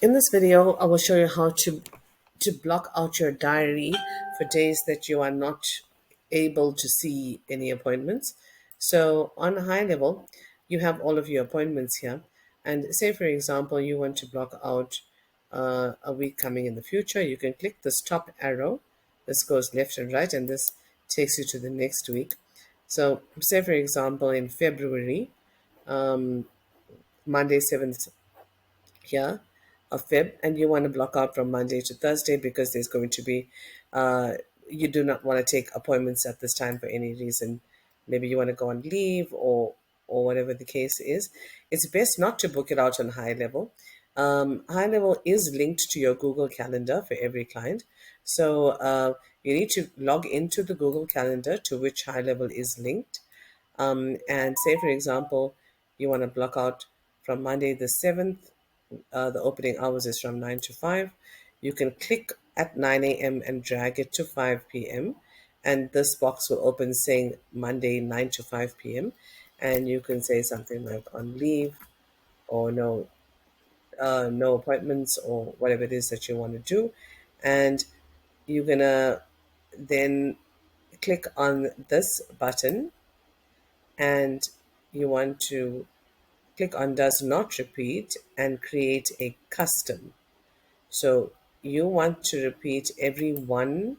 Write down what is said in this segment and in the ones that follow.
In this video, I will show you how to block out your diary for days that you are not able to see any appointments. So on high level, you have all of your appointments here. And say, for example, you want to block out a week coming in the future. You can click this top arrow. This goes left and right, and this takes you to the next week. So say, for example, in February, Monday 7th here of Feb, and you want to block out from Monday to Thursday because there's going to be, you do not want to take appointments at this time for any reason. Maybe you want to go on leave or whatever the case is. It's best not to book it out on high level. High level is linked to your Google Calendar for every client. So you need to log into the Google Calendar to which high level is linked. And say, for example, you want to block out from Monday the 7th. The opening hours is from 9 to 5. You can click at 9 a.m. and drag it to 5 p.m. And this box will open saying Monday 9 to 5 p.m. And you can say something like on leave or no appointments or whatever it is that you want to do. And you're going to then click on this button and you want to click on does not repeat and create a custom. So you want to repeat every one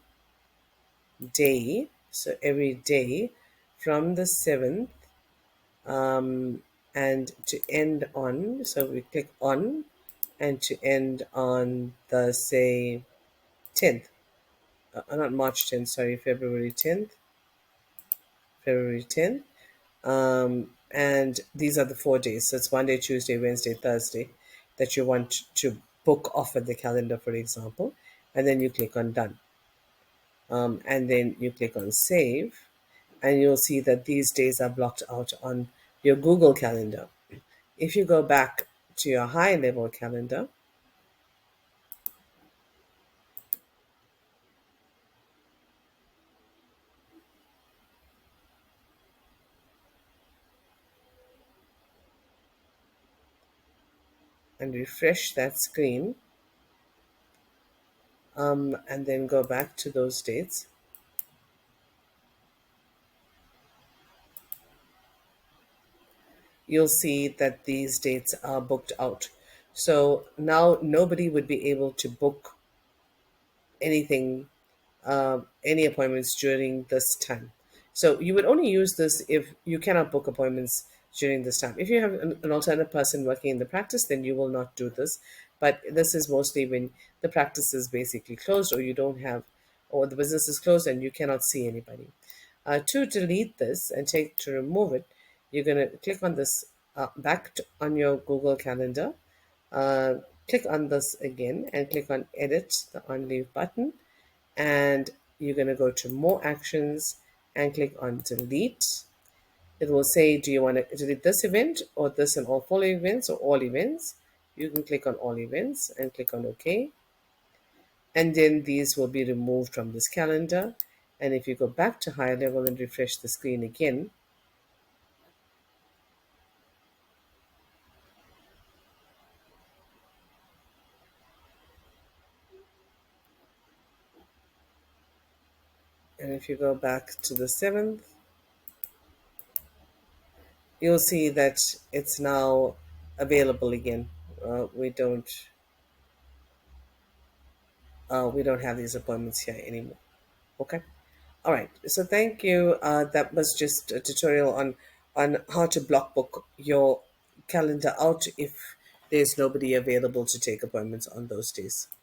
day, so every day from the 7th, and to end on, so we click on and to end on the, say, 10th, not March 10th, sorry, February 10th, February 10th. And these are the 4 days. So it's Monday, Tuesday, Wednesday, Thursday that you want to book off at the calendar, for example. And then you click on done. And then you click on save, and you'll see that these days are blocked out on your Google Calendar. If you go back to your high level calendar, and refresh that screen, and then go back to those dates, you'll see that these dates are booked out. So now nobody would be able to book anything, any appointments during this time. So you would only use this if you cannot book appointments during this time. If you have an alternate person working in the practice, then you will not do this. But this is mostly when the practice is basically closed, or you don't have, or the business is closed and you cannot see anybody. To delete this and to remove it, you're going to click on this on your Google Calendar. Uh, Click on this again and click on edit the on leave button, and you're going to go to more actions and click on delete. It will say, do you want to delete this event or this and all following events or all events? You can click on all events and click on OK. And then these will be removed from this calendar. And if you go back to higher level and refresh the screen again, and if you go back to the 7th, you'll see that it's now available again. We don't have these appointments here anymore. Okay. All right. So thank you. That was just a tutorial on how to block book your calendar out if there's nobody available to take appointments on those days.